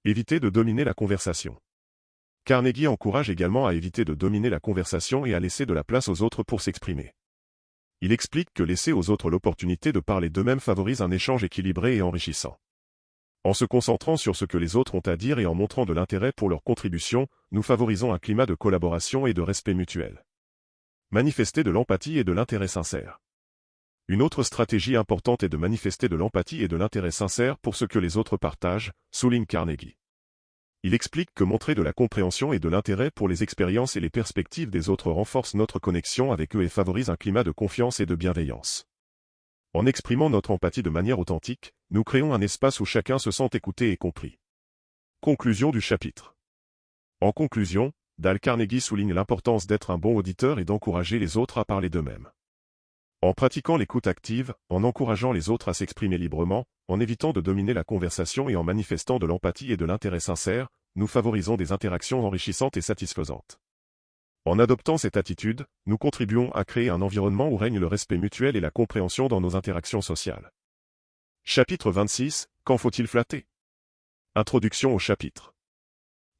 Éviter de dominer la conversation. Carnegie encourage également à éviter de dominer la conversation et à laisser de la place aux autres pour s'exprimer. Il explique que laisser aux autres l'opportunité de parler d'eux-mêmes favorise un échange équilibré et enrichissant. En se concentrant sur ce que les autres ont à dire et en montrant de l'intérêt pour leurs contributions, nous favorisons un climat de collaboration et de respect mutuel. Manifester de l'empathie et de l'intérêt sincère. Une autre stratégie importante est de manifester de l'empathie et de l'intérêt sincère pour ce que les autres partagent, souligne Carnegie. Il explique que montrer de la compréhension et de l'intérêt pour les expériences et les perspectives des autres renforce notre connexion avec eux et favorise un climat de confiance et de bienveillance. En exprimant notre empathie de manière authentique, nous créons un espace où chacun se sent écouté et compris. Conclusion du chapitre. En conclusion, Dale Carnegie souligne l'importance d'être un bon auditeur et d'encourager les autres à parler d'eux-mêmes. En pratiquant l'écoute active, en encourageant les autres à s'exprimer librement, en évitant de dominer la conversation et en manifestant de l'empathie et de l'intérêt sincère, nous favorisons des interactions enrichissantes et satisfaisantes. En adoptant cette attitude, nous contribuons à créer un environnement où règne le respect mutuel et la compréhension dans nos interactions sociales. Chapitre 26, quand faut-il flatter? Introduction au chapitre.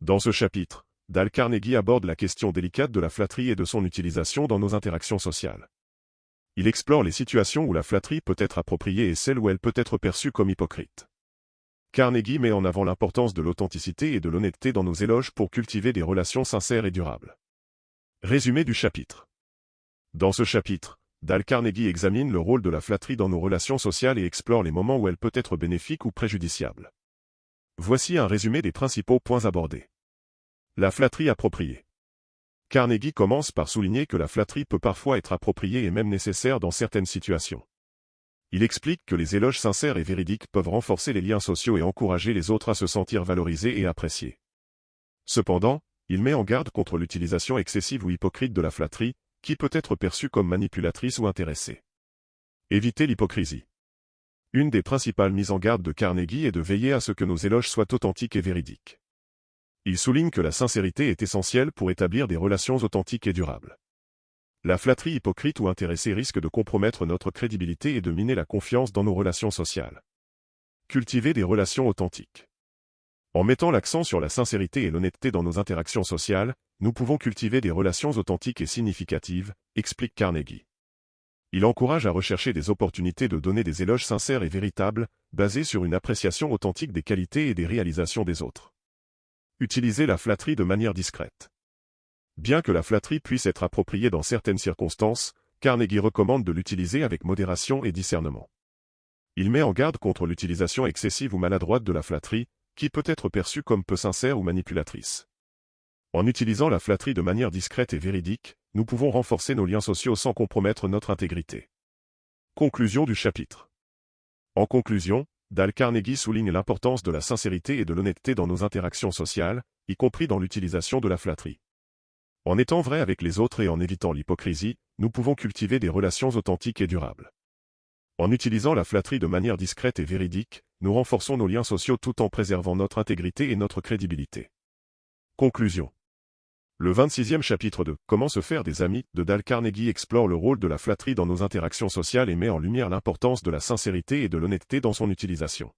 Dans ce chapitre, Dale Carnegie aborde la question délicate de la flatterie et de son utilisation dans nos interactions sociales. Il explore les situations où la flatterie peut être appropriée et celles où elle peut être perçue comme hypocrite. Carnegie met en avant l'importance de l'authenticité et de l'honnêteté dans nos éloges pour cultiver des relations sincères et durables. Résumé du chapitre. Dans ce chapitre, Dale Carnegie examine le rôle de la flatterie dans nos relations sociales et explore les moments où elle peut être bénéfique ou préjudiciable. Voici un résumé des principaux points abordés. La flatterie appropriée. Carnegie commence par souligner que la flatterie peut parfois être appropriée et même nécessaire dans certaines situations. Il explique que les éloges sincères et véridiques peuvent renforcer les liens sociaux et encourager les autres à se sentir valorisés et appréciés. Cependant, il met en garde contre l'utilisation excessive ou hypocrite de la flatterie, qui peut être perçue comme manipulatrice ou intéressée. Éviter l'hypocrisie. Une des principales mises en garde de Carnegie est de veiller à ce que nos éloges soient authentiques et véridiques. Il souligne que la sincérité est essentielle pour établir des relations authentiques et durables. La flatterie hypocrite ou intéressée risque de compromettre notre crédibilité et de miner la confiance dans nos relations sociales. Cultiver des relations authentiques. En mettant l'accent sur la sincérité et l'honnêteté dans nos interactions sociales, nous pouvons cultiver des relations authentiques et significatives, explique Carnegie. Il encourage à rechercher des opportunités de donner des éloges sincères et véritables, basés sur une appréciation authentique des qualités et des réalisations des autres. Utilisez la flatterie de manière discrète. Bien que la flatterie puisse être appropriée dans certaines circonstances, Carnegie recommande de l'utiliser avec modération et discernement. Il met en garde contre l'utilisation excessive ou maladroite de la flatterie, qui peut être perçue comme peu sincère ou manipulatrice. En utilisant la flatterie de manière discrète et véridique, nous pouvons renforcer nos liens sociaux sans compromettre notre intégrité. Conclusion du chapitre. En conclusion, Dale Carnegie souligne l'importance de la sincérité et de l'honnêteté dans nos interactions sociales, y compris dans l'utilisation de la flatterie. En étant vrai avec les autres et en évitant l'hypocrisie, nous pouvons cultiver des relations authentiques et durables. En utilisant la flatterie de manière discrète et véridique, nous renforçons nos liens sociaux tout en préservant notre intégrité et notre crédibilité. Conclusion. Le 26e chapitre de « Comment se faire des amis » de Dale Carnegie explore le rôle de la flatterie dans nos interactions sociales et met en lumière l'importance de la sincérité et de l'honnêteté dans son utilisation.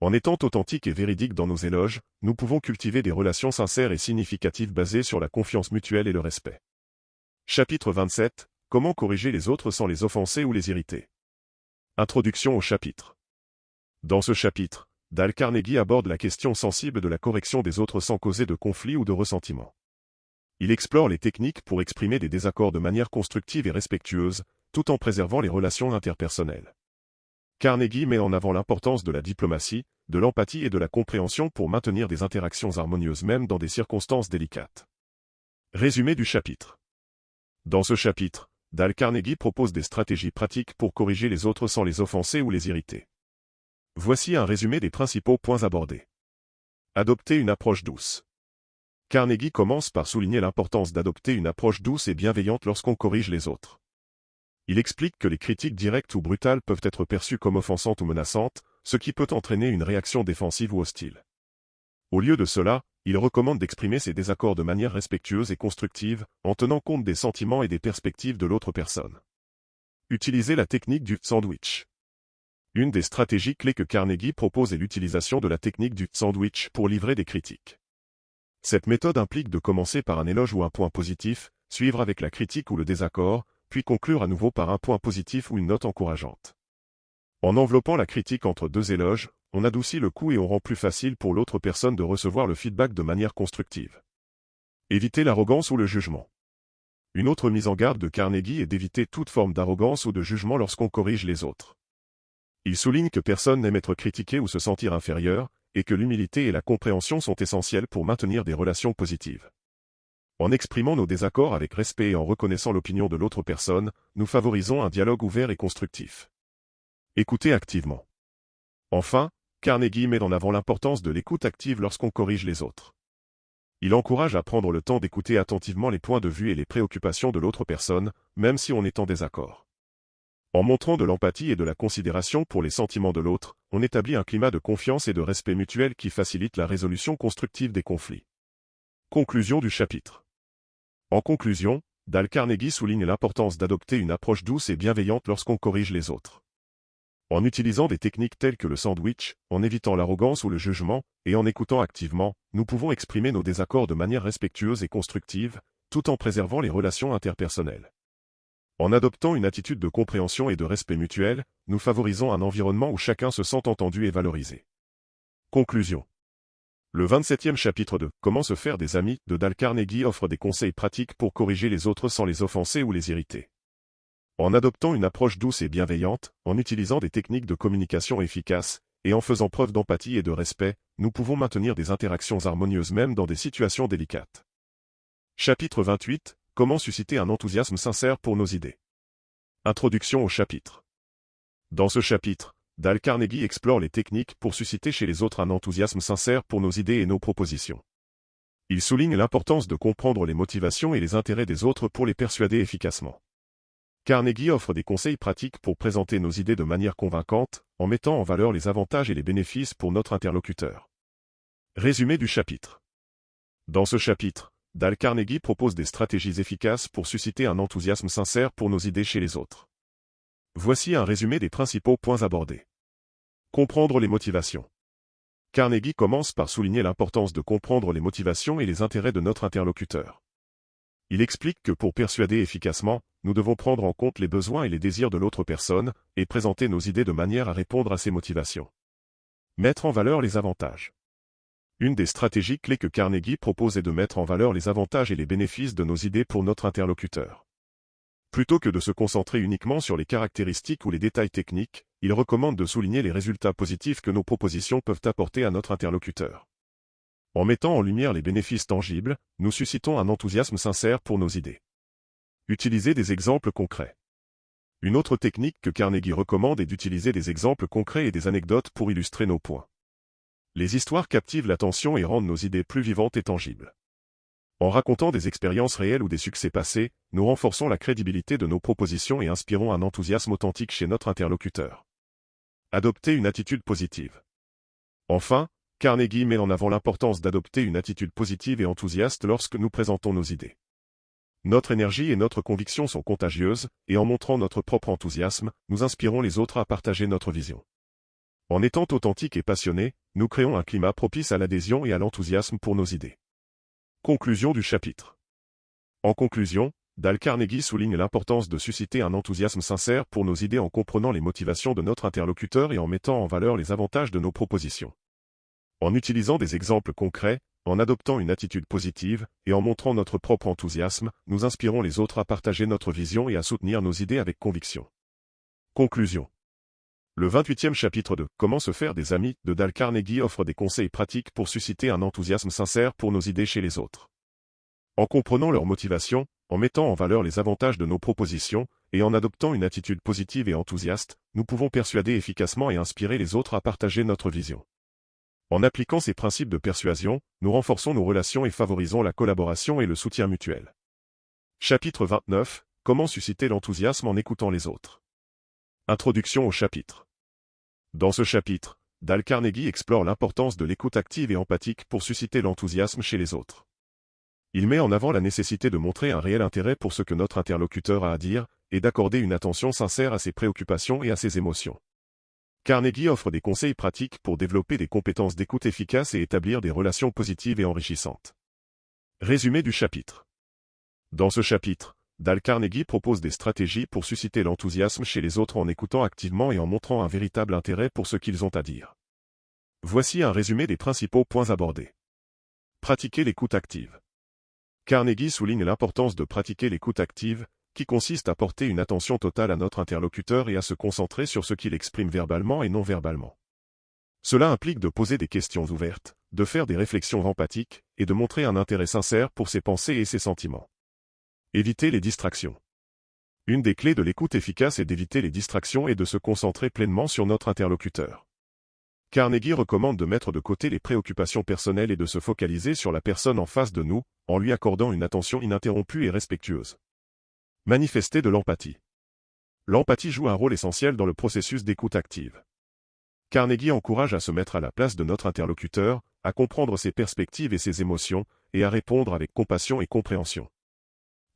En étant authentique et véridique dans nos éloges, nous pouvons cultiver des relations sincères et significatives basées sur la confiance mutuelle et le respect. Chapitre 27 « Comment corriger les autres sans les offenser ou les irriter » Introduction au chapitre. Dans ce chapitre, Dale Carnegie aborde la question sensible de la correction des autres sans causer de conflit ou de ressentiment. Il explore les techniques pour exprimer des désaccords de manière constructive et respectueuse, tout en préservant les relations interpersonnelles. Carnegie met en avant l'importance de la diplomatie, de l'empathie et de la compréhension pour maintenir des interactions harmonieuses même dans des circonstances délicates. Résumé du chapitre. Dans ce chapitre, Dale Carnegie propose des stratégies pratiques pour corriger les autres sans les offenser ou les irriter. Voici un résumé des principaux points abordés. Adopter une approche douce. Carnegie commence par souligner l'importance d'adopter une approche douce et bienveillante lorsqu'on corrige les autres. Il explique que les critiques directes ou brutales peuvent être perçues comme offensantes ou menaçantes, ce qui peut entraîner une réaction défensive ou hostile. Au lieu de cela, il recommande d'exprimer ses désaccords de manière respectueuse et constructive, en tenant compte des sentiments et des perspectives de l'autre personne. Utilisez la technique du sandwich. Une des stratégies clés que Carnegie propose est l'utilisation de la technique du sandwich pour livrer des critiques. Cette méthode implique de commencer par un éloge ou un point positif, suivre avec la critique ou le désaccord, puis conclure à nouveau par un point positif ou une note encourageante. En enveloppant la critique entre deux éloges, on adoucit le coup et on rend plus facile pour l'autre personne de recevoir le feedback de manière constructive. Évitez l'arrogance ou le jugement. Une autre mise en garde de Carnegie est d'éviter toute forme d'arrogance ou de jugement lorsqu'on corrige les autres. Il souligne que personne n'aime être critiqué ou se sentir inférieur, et que l'humilité et la compréhension sont essentielles pour maintenir des relations positives. En exprimant nos désaccords avec respect et en reconnaissant l'opinion de l'autre personne, nous favorisons un dialogue ouvert et constructif. Écoutez activement. Enfin, Carnegie met en avant l'importance de l'écoute active lorsqu'on corrige les autres. Il encourage à prendre le temps d'écouter attentivement les points de vue et les préoccupations de l'autre personne, même si on est en désaccord. En montrant de l'empathie et de la considération pour les sentiments de l'autre, on établit un climat de confiance et de respect mutuel qui facilite la résolution constructive des conflits. Conclusion du chapitre. En conclusion, Dale Carnegie souligne l'importance d'adopter une approche douce et bienveillante lorsqu'on corrige les autres. En utilisant des techniques telles que le sandwich, en évitant l'arrogance ou le jugement, et en écoutant activement, nous pouvons exprimer nos désaccords de manière respectueuse et constructive, tout en préservant les relations interpersonnelles. En adoptant une attitude de compréhension et de respect mutuel, nous favorisons un environnement où chacun se sent entendu et valorisé. Conclusion. Le 27e chapitre de « Comment se faire des amis » de Dale Carnegie offre des conseils pratiques pour corriger les autres sans les offenser ou les irriter. En adoptant une approche douce et bienveillante, en utilisant des techniques de communication efficaces, et en faisant preuve d'empathie et de respect, nous pouvons maintenir des interactions harmonieuses même dans des situations délicates. Chapitre 28 « Comment susciter un enthousiasme sincère pour nos idées » Introduction au chapitre. Dans ce chapitre, Dale Carnegie explore les techniques pour susciter chez les autres un enthousiasme sincère pour nos idées et nos propositions. Il souligne l'importance de comprendre les motivations et les intérêts des autres pour les persuader efficacement. Carnegie offre des conseils pratiques pour présenter nos idées de manière convaincante, en mettant en valeur les avantages et les bénéfices pour notre interlocuteur. Résumé du chapitre. Dans ce chapitre, Dale Carnegie propose des stratégies efficaces pour susciter un enthousiasme sincère pour nos idées chez les autres. Voici un résumé des principaux points abordés. Comprendre les motivations. Carnegie commence par souligner l'importance de comprendre les motivations et les intérêts de notre interlocuteur. Il explique que pour persuader efficacement, nous devons prendre en compte les besoins et les désirs de l'autre personne, et présenter nos idées de manière à répondre à ses motivations. Mettre en valeur les avantages. Une des stratégies clés que Carnegie propose est de mettre en valeur les avantages et les bénéfices de nos idées pour notre interlocuteur. Plutôt que de se concentrer uniquement sur les caractéristiques ou les détails techniques, il recommande de souligner les résultats positifs que nos propositions peuvent apporter à notre interlocuteur. En mettant en lumière les bénéfices tangibles, nous suscitons un enthousiasme sincère pour nos idées. Utilisez des exemples concrets. Une autre technique que Carnegie recommande est d'utiliser des exemples concrets et des anecdotes pour illustrer nos points. Les histoires captivent l'attention et rendent nos idées plus vivantes et tangibles. En racontant des expériences réelles ou des succès passés, nous renforçons la crédibilité de nos propositions et inspirons un enthousiasme authentique chez notre interlocuteur. Adopter une attitude positive. Enfin, Carnegie met en avant l'importance d'adopter une attitude positive et enthousiaste lorsque nous présentons nos idées. Notre énergie et notre conviction sont contagieuses, et en montrant notre propre enthousiasme, nous inspirons les autres à partager notre vision. En étant authentiques et passionnés, nous créons un climat propice à l'adhésion et à l'enthousiasme pour nos idées. Conclusion du chapitre. En conclusion, Dale Carnegie souligne l'importance de susciter un enthousiasme sincère pour nos idées en comprenant les motivations de notre interlocuteur et en mettant en valeur les avantages de nos propositions. En utilisant des exemples concrets, en adoptant une attitude positive, et en montrant notre propre enthousiasme, nous inspirons les autres à partager notre vision et à soutenir nos idées avec conviction. Conclusion. Le 28e chapitre de « Comment se faire des amis » de Dale Carnegie offre des conseils pratiques pour susciter un enthousiasme sincère pour nos idées chez les autres. En comprenant leurs motivations, en mettant en valeur les avantages de nos propositions, et en adoptant une attitude positive et enthousiaste, nous pouvons persuader efficacement et inspirer les autres à partager notre vision. En appliquant ces principes de persuasion, nous renforçons nos relations et favorisons la collaboration et le soutien mutuel. Chapitre 29 « Comment susciter l'enthousiasme en écoutant les autres » Introduction au chapitre. Dans ce chapitre, Dale Carnegie explore l'importance de l'écoute active et empathique pour susciter l'enthousiasme chez les autres. Il met en avant la nécessité de montrer un réel intérêt pour ce que notre interlocuteur a à dire, et d'accorder une attention sincère à ses préoccupations et à ses émotions. Carnegie offre des conseils pratiques pour développer des compétences d'écoute efficaces et établir des relations positives et enrichissantes. Résumé du chapitre. Dans ce chapitre, Dale Carnegie propose des stratégies pour susciter l'enthousiasme chez les autres en écoutant activement et en montrant un véritable intérêt pour ce qu'ils ont à dire. Voici un résumé des principaux points abordés. Pratiquer l'écoute active. Carnegie souligne l'importance de pratiquer l'écoute active, qui consiste à porter une attention totale à notre interlocuteur et à se concentrer sur ce qu'il exprime verbalement et non verbalement. Cela implique de poser des questions ouvertes, de faire des réflexions empathiques, et de montrer un intérêt sincère pour ses pensées et ses sentiments. Éviter les distractions. Une des clés de l'écoute efficace est d'éviter les distractions et de se concentrer pleinement sur notre interlocuteur. Carnegie recommande de mettre de côté les préoccupations personnelles et de se focaliser sur la personne en face de nous, en lui accordant une attention ininterrompue et respectueuse. Manifester de l'empathie. L'empathie joue un rôle essentiel dans le processus d'écoute active. Carnegie encourage à se mettre à la place de notre interlocuteur, à comprendre ses perspectives et ses émotions, et à répondre avec compassion et compréhension.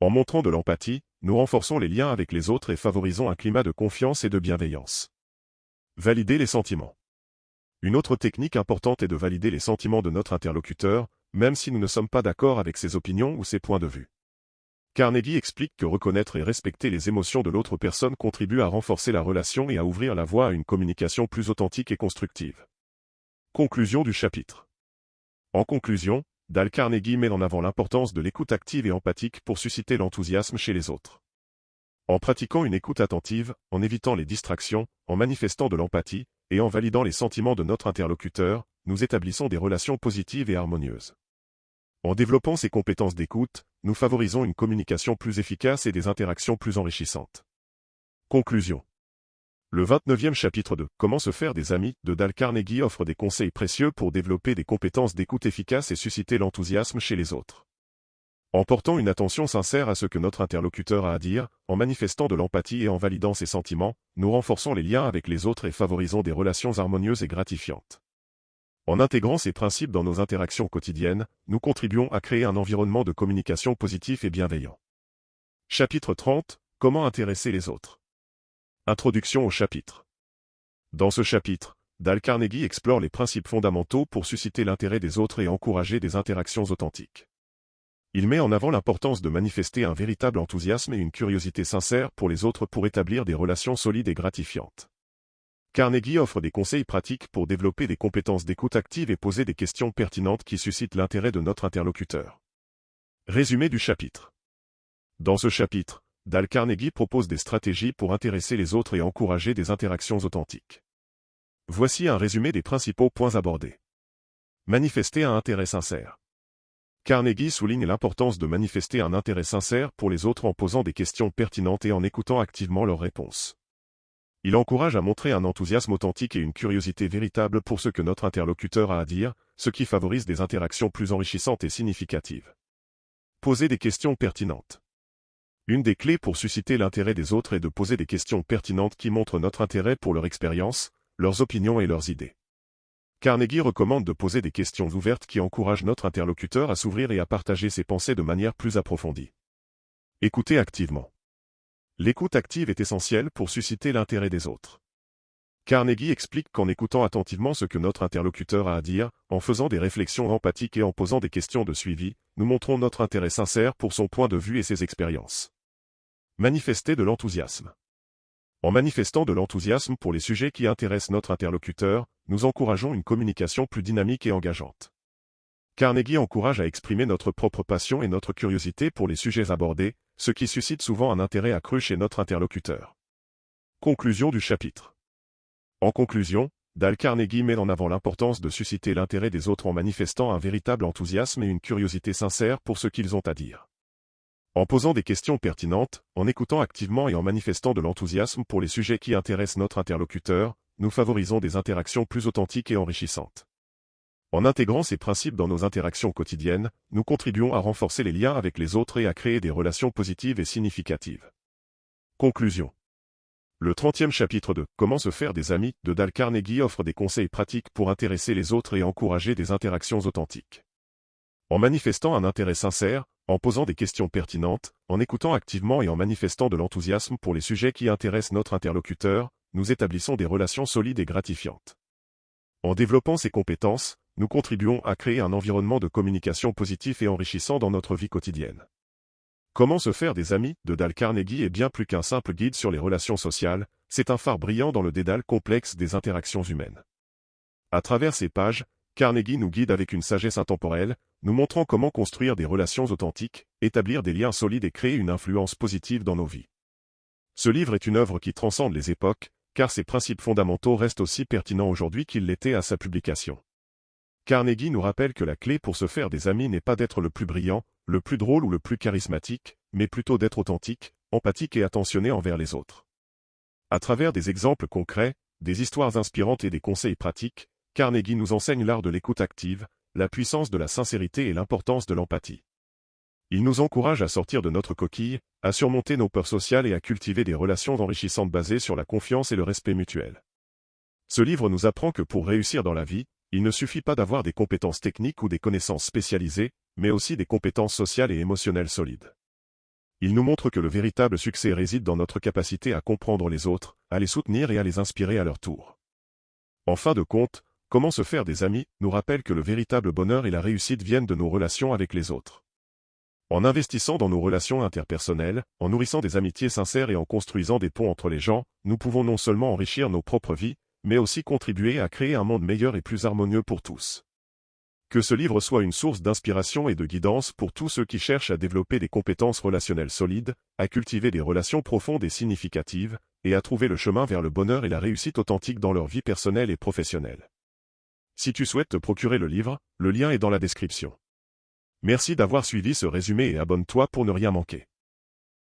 En montrant de l'empathie, nous renforçons les liens avec les autres et favorisons un climat de confiance et de bienveillance. Valider les sentiments. Une autre technique importante est de valider les sentiments de notre interlocuteur, même si nous ne sommes pas d'accord avec ses opinions ou ses points de vue. Carnegie explique que reconnaître et respecter les émotions de l'autre personne contribue à renforcer la relation et à ouvrir la voie à une communication plus authentique et constructive. Conclusion du chapitre. En conclusion, Dale Carnegie met en avant l'importance de l'écoute active et empathique pour susciter l'enthousiasme chez les autres. En pratiquant une écoute attentive, en évitant les distractions, en manifestant de l'empathie, et en validant les sentiments de notre interlocuteur, nous établissons des relations positives et harmonieuses. En développant ces compétences d'écoute, nous favorisons une communication plus efficace et des interactions plus enrichissantes. Conclusion. Le 29e chapitre de « Comment se faire des amis » de Dale Carnegie offre des conseils précieux pour développer des compétences d'écoute efficaces et susciter l'enthousiasme chez les autres. En portant une attention sincère à ce que notre interlocuteur a à dire, en manifestant de l'empathie et en validant ses sentiments, nous renforçons les liens avec les autres et favorisons des relations harmonieuses et gratifiantes. En intégrant ces principes dans nos interactions quotidiennes, nous contribuons à créer un environnement de communication positif et bienveillant. Chapitre 30 « Comment intéresser les autres » Introduction au chapitre. Dans ce chapitre, Dale Carnegie explore les principes fondamentaux pour susciter l'intérêt des autres et encourager des interactions authentiques. Il met en avant l'importance de manifester un véritable enthousiasme et une curiosité sincère pour les autres pour établir des relations solides et gratifiantes. Carnegie offre des conseils pratiques pour développer des compétences d'écoute active et poser des questions pertinentes qui suscitent l'intérêt de notre interlocuteur. Résumé du chapitre. Dans ce chapitre, Dale Carnegie propose des stratégies pour intéresser les autres et encourager des interactions authentiques. Voici un résumé des principaux points abordés. Manifester un intérêt sincère. Carnegie souligne l'importance de manifester un intérêt sincère pour les autres en posant des questions pertinentes et en écoutant activement leurs réponses. Il encourage à montrer un enthousiasme authentique et une curiosité véritable pour ce que notre interlocuteur a à dire, ce qui favorise des interactions plus enrichissantes et significatives. Poser des questions pertinentes. Une des clés pour susciter l'intérêt des autres est de poser des questions pertinentes qui montrent notre intérêt pour leur expérience, leurs opinions et leurs idées. Carnegie recommande de poser des questions ouvertes qui encouragent notre interlocuteur à s'ouvrir et à partager ses pensées de manière plus approfondie. Écoutez activement. L'écoute active est essentielle pour susciter l'intérêt des autres. Carnegie explique qu'en écoutant attentivement ce que notre interlocuteur a à dire, en faisant des réflexions empathiques et en posant des questions de suivi, nous montrons notre intérêt sincère pour son point de vue et ses expériences. Manifester de l'enthousiasme. En manifestant de l'enthousiasme pour les sujets qui intéressent notre interlocuteur, nous encourageons une communication plus dynamique et engageante. Carnegie encourage à exprimer notre propre passion et notre curiosité pour les sujets abordés, ce qui suscite souvent un intérêt accru chez notre interlocuteur. Conclusion du chapitre. En conclusion, Dale Carnegie met en avant l'importance de susciter l'intérêt des autres en manifestant un véritable enthousiasme et une curiosité sincère pour ce qu'ils ont à dire. En posant des questions pertinentes, en écoutant activement et en manifestant de l'enthousiasme pour les sujets qui intéressent notre interlocuteur, nous favorisons des interactions plus authentiques et enrichissantes. En intégrant ces principes dans nos interactions quotidiennes, nous contribuons à renforcer les liens avec les autres et à créer des relations positives et significatives. Conclusion. Le 30e chapitre de « Comment se faire des amis » de Dale Carnegie offre des conseils pratiques pour intéresser les autres et encourager des interactions authentiques. En manifestant un intérêt sincère, en posant des questions pertinentes, en écoutant activement et en manifestant de l'enthousiasme pour les sujets qui intéressent notre interlocuteur, nous établissons des relations solides et gratifiantes. En développant ces compétences, nous contribuons à créer un environnement de communication positif et enrichissant dans notre vie quotidienne. Comment se faire des amis de Dale Carnegie est bien plus qu'un simple guide sur les relations sociales, c'est un phare brillant dans le dédale complexe des interactions humaines. À travers ces pages, Carnegie nous guide avec une sagesse intemporelle, nous montrant comment construire des relations authentiques, établir des liens solides et créer une influence positive dans nos vies. Ce livre est une œuvre qui transcende les époques, car ses principes fondamentaux restent aussi pertinents aujourd'hui qu'ils l'étaient à sa publication. Carnegie nous rappelle que la clé pour se faire des amis n'est pas d'être le plus brillant, le plus drôle ou le plus charismatique, mais plutôt d'être authentique, empathique et attentionné envers les autres. À travers des exemples concrets, des histoires inspirantes et des conseils pratiques, Carnegie nous enseigne l'art de l'écoute active, la puissance de la sincérité et l'importance de l'empathie. Il nous encourage à sortir de notre coquille, à surmonter nos peurs sociales et à cultiver des relations enrichissantes basées sur la confiance et le respect mutuel. Ce livre nous apprend que pour réussir dans la vie, il ne suffit pas d'avoir des compétences techniques ou des connaissances spécialisées, mais aussi des compétences sociales et émotionnelles solides. Il nous montre que le véritable succès réside dans notre capacité à comprendre les autres, à les soutenir et à les inspirer à leur tour. En fin de compte, Comment se faire des amis nous rappelle que le véritable bonheur et la réussite viennent de nos relations avec les autres. En investissant dans nos relations interpersonnelles, en nourrissant des amitiés sincères et en construisant des ponts entre les gens, nous pouvons non seulement enrichir nos propres vies, mais aussi contribuer à créer un monde meilleur et plus harmonieux pour tous. Que ce livre soit une source d'inspiration et de guidance pour tous ceux qui cherchent à développer des compétences relationnelles solides, à cultiver des relations profondes et significatives, et à trouver le chemin vers le bonheur et la réussite authentique dans leur vie personnelle et professionnelle. Si tu souhaites te procurer le livre, le lien est dans la description. Merci d'avoir suivi ce résumé et abonne-toi pour ne rien manquer.